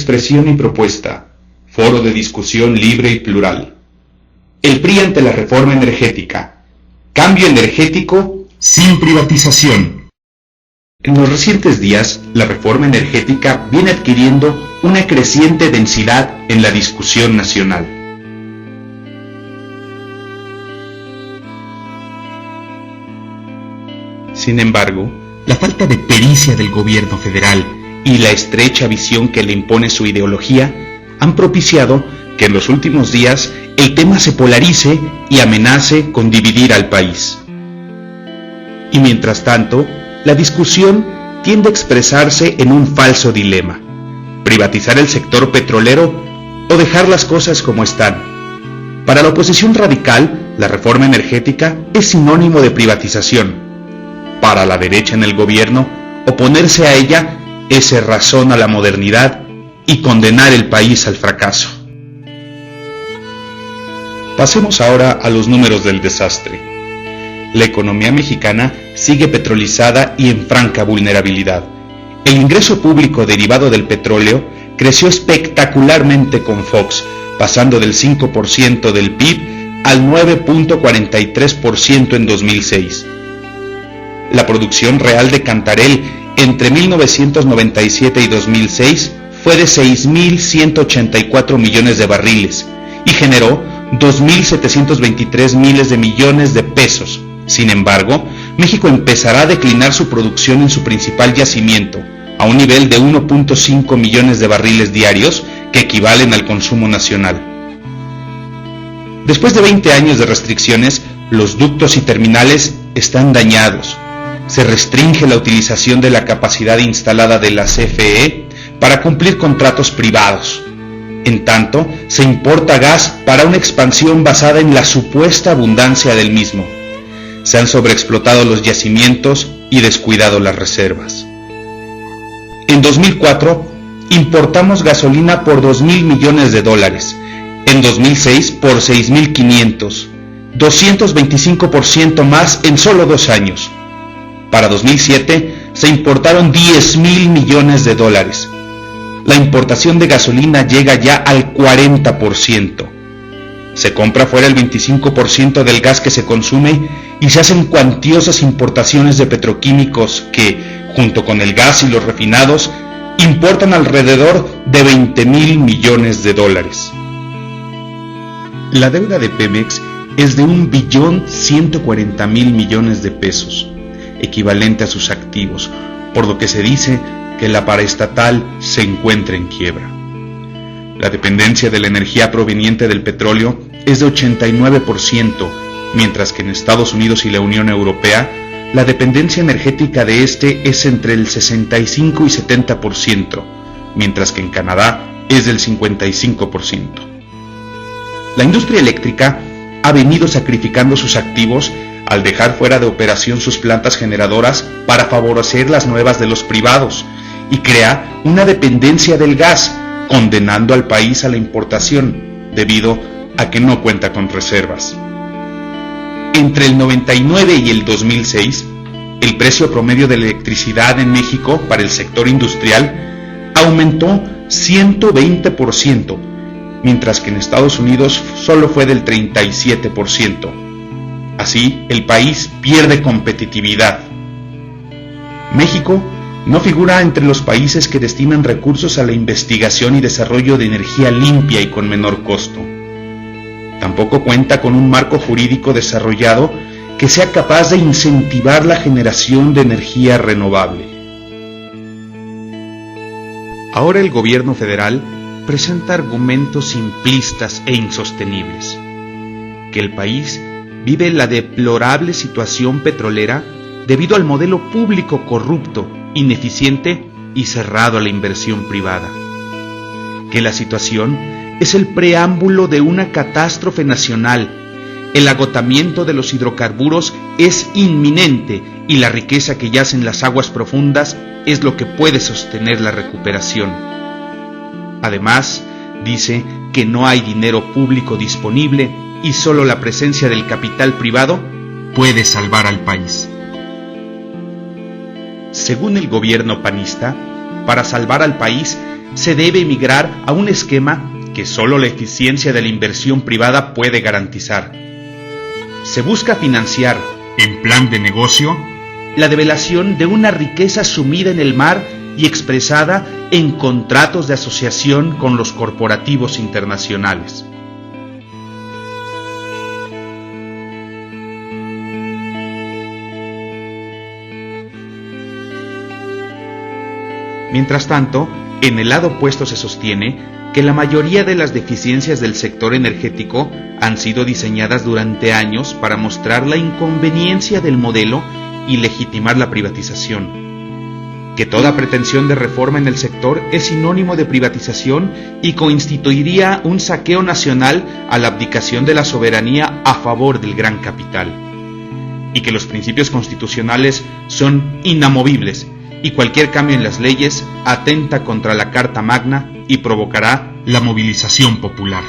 expresión y propuesta. Foro de discusión libre y plural. El PRI ante la reforma energética. Cambio energético sin privatización. En los recientes días, la reforma energética viene adquiriendo una creciente densidad en la discusión nacional. Sin embargo, la falta de pericia del gobierno federal y la estrecha visión que le impone su ideología han propiciado que en los últimos días el tema se polarice y amenace con dividir al país. Y mientras tanto, la discusión tiende a expresarse en un falso dilema: privatizar el sector petrolero o dejar las cosas como están. Para la oposición radical, la reforma energética es sinónimo de privatización. Para la derecha en el gobierno, oponerse a ella es cerrazón a la modernidad y condenar el país al fracaso. Pasemos ahora a los números del desastre. La economía mexicana sigue petrolizada y en franca vulnerabilidad. El ingreso público derivado del petróleo creció espectacularmente con Fox, pasando del 5% del PIB al 9.43% en 2006. La producción real de Cantarell entre 1997 y 2006 fue de 6.184 millones de barriles y generó 2.723 miles de millones de pesos. Sin embargo, México empezará a declinar su producción en su principal yacimiento, a un nivel de 1.5 millones de barriles diarios, que equivalen al consumo nacional. Después de 20 años de restricciones, los ductos y terminales están dañados. Se restringe la utilización de la capacidad instalada de la CFE para cumplir contratos privados. En tanto, se importa gas para una expansión basada en la supuesta abundancia del mismo. Se han sobreexplotado los yacimientos y descuidado las reservas. En 2004, importamos gasolina por $2,000 millones. En 2006, por 6.500. 225% más en solo 2 años. Para 2007, se importaron $10,000 millones. La importación de gasolina llega ya al 40%. Se compra fuera el 25% del gas que se consume y se hacen cuantiosas importaciones de petroquímicos que, junto con el gas y los refinados, importan alrededor de $20,000 millones. La deuda de Pemex es de $1.140.000 millones, equivalente a sus activos, por lo que se dice que la paraestatal se encuentra en quiebra. La dependencia de la energía proveniente del petróleo es de 89%, mientras que en Estados Unidos y la Unión Europea la dependencia energética de este es entre el 65 y 70%, mientras que en Canadá es del 55%. La industria eléctrica ha venido sacrificando sus activos al dejar fuera de operación sus plantas generadoras para favorecer las nuevas de los privados y crea una dependencia del gas, condenando al país a la importación debido a que no cuenta con reservas. Entre el 99 y el 2006, el precio promedio de electricidad en México para el sector industrial aumentó 120%, mientras que en Estados Unidos solo fue del 37%. Así, el país pierde competitividad. México no figura entre los países que destinan recursos a la investigación y desarrollo de energía limpia y con menor costo. Tampoco cuenta con un marco jurídico desarrollado que sea capaz de incentivar la generación de energía renovable. Ahora el gobierno federal presenta argumentos simplistas e insostenibles. Que el país vive la deplorable situación petrolera debido al modelo público corrupto, ineficiente y cerrado a la inversión privada. Que la situación es el preámbulo de una catástrofe nacional. El agotamiento de los hidrocarburos es inminente y la riqueza que yace en las aguas profundas es lo que puede sostener la recuperación. Además, dice que no hay dinero público disponible y solo la presencia del capital privado puede salvar al país. Según el gobierno panista, para salvar al país se debe migrar a un esquema que solo la eficiencia de la inversión privada puede garantizar. Se busca financiar, en plan de negocio, la develación de una riqueza sumida en el mar y expresada en contratos de asociación con los corporativos internacionales. Mientras tanto, en el lado opuesto se sostiene que la mayoría de las deficiencias del sector energético han sido diseñadas durante años para mostrar la inconveniencia del modelo y legitimar la privatización, que toda pretensión de reforma en el sector es sinónimo de privatización y constituiría un saqueo nacional a la abdicación de la soberanía a favor del gran capital, y que los principios constitucionales son inamovibles y cualquier cambio en las leyes atenta contra la Carta Magna y provocará la movilización popular.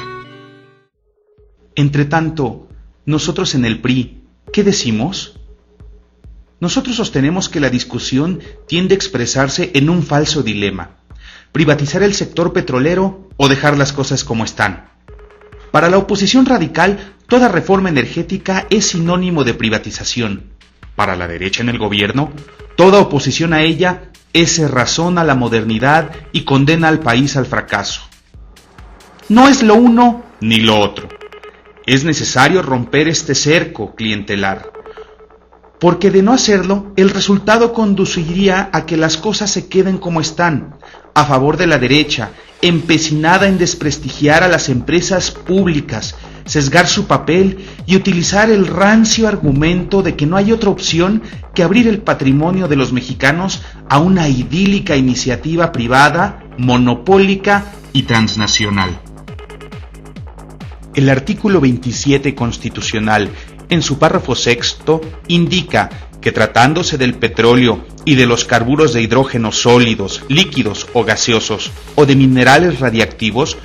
Entretanto, nosotros en el PRI, ¿qué decimos? Nosotros sostenemos que la discusión tiende a expresarse en un falso dilema: privatizar el sector petrolero o dejar las cosas como están. Para la oposición radical, toda reforma energética es sinónimo de privatización. Para la derecha en el gobierno, toda oposición a ella es cerrazón a la modernidad y condena al país al fracaso. No es lo uno ni lo otro. Es necesario romper este cerco clientelar, porque de no hacerlo, el resultado conduciría a que las cosas se queden como están, a favor de la derecha, empecinada en desprestigiar a las empresas públicas, sesgar su papel y utilizar el rancio argumento de que no hay otra opción que abrir el patrimonio de los mexicanos a una idílica iniciativa privada, monopólica y transnacional. El artículo 27 constitucional, en su párrafo sexto, indica que tratándose del petróleo y de los carburos de hidrógeno sólidos, líquidos o gaseosos, o de minerales radiactivos,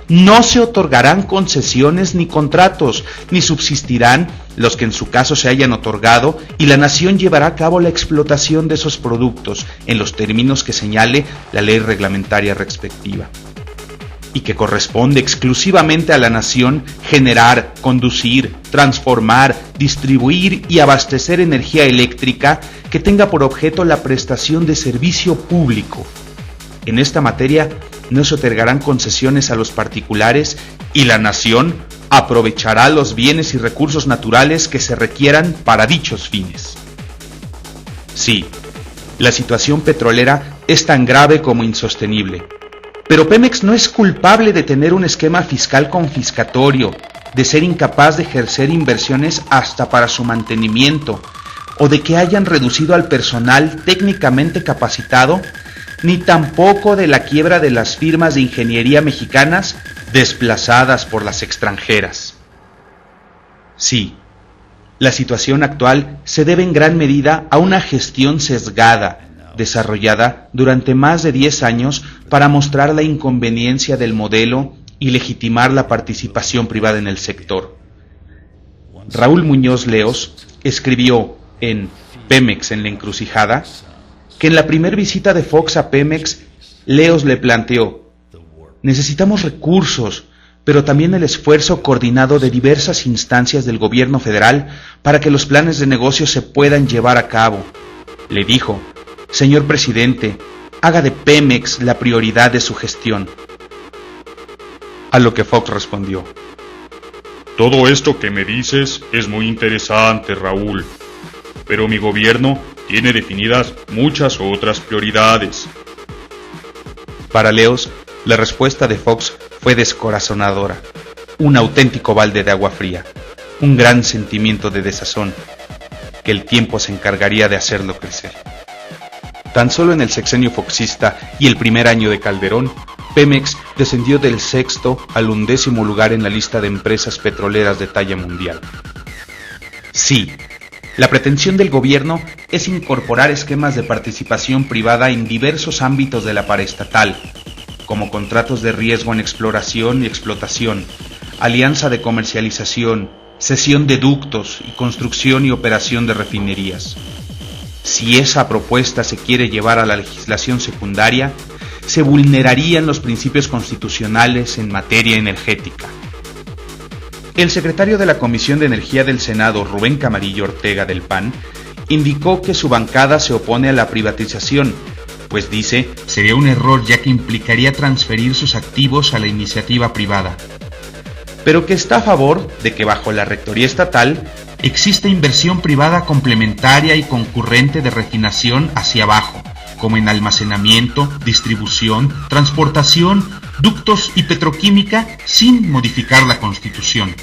no se otorgarán concesiones ni contratos, ni subsistirán los que en su caso se hayan otorgado, y la nación llevará a cabo la explotación de esos productos en los términos que señale la ley reglamentaria respectiva, y que corresponde exclusivamente a la nación generar, conducir, transformar, distribuir y abastecer energía eléctrica que tenga por objeto la prestación de servicio público. En esta materia no se otorgarán concesiones a los particulares y la nación aprovechará los bienes y recursos naturales que se requieran para dichos fines. Sí, la situación petrolera es tan grave como insostenible. Pero Pemex no es culpable de tener un esquema fiscal confiscatorio, de ser incapaz de ejercer inversiones hasta para su mantenimiento, o de que hayan reducido al personal técnicamente capacitado, ni tampoco de la quiebra de las firmas de ingeniería mexicanas desplazadas por las extranjeras. Sí, la situación actual se debe en gran medida a una gestión sesgada, desarrollada durante más de 10 años para mostrar la inconveniencia del modelo y legitimar la participación privada en el sector. Raúl Muñoz Leos escribió en Pemex en la encrucijada que en la primera visita de Fox a Pemex, Leos le planteó: necesitamos recursos, pero también el esfuerzo coordinado de diversas instancias del gobierno federal para que los planes de negocio se puedan llevar a cabo. Le dijo: señor presidente, haga de Pemex la prioridad de su gestión. A lo que Fox respondió: todo esto que me dices es muy interesante, Raúl, pero mi gobierno tiene definidas muchas otras prioridades. Para Leos, la respuesta de Fox fue descorazonadora, un auténtico balde de agua fría, un gran sentimiento de desazón, que el tiempo se encargaría de hacerlo crecer. Tan solo en el sexenio foxista y el primer año de Calderón, Pemex descendió del 6º al 11º lugar en la lista de empresas petroleras de talla mundial. Sí, la pretensión del gobierno es incorporar esquemas de participación privada en diversos ámbitos de la paraestatal, como contratos de riesgo en exploración y explotación, alianza de comercialización, cesión de ductos y construcción y operación de refinerías. Si esa propuesta se quiere llevar a la legislación secundaria, se vulnerarían los principios constitucionales en materia energética. El secretario de la Comisión de Energía del Senado, Rubén Camarillo Ortega del PAN, indicó que su bancada se opone a la privatización, pues dice, sería un error ya que implicaría transferir sus activos a la iniciativa privada, pero que está a favor de que bajo la rectoría estatal exista inversión privada complementaria y concurrente de refinación hacia abajo, como en almacenamiento, distribución, transportación, ductos y petroquímica, sin modificar la Constitución.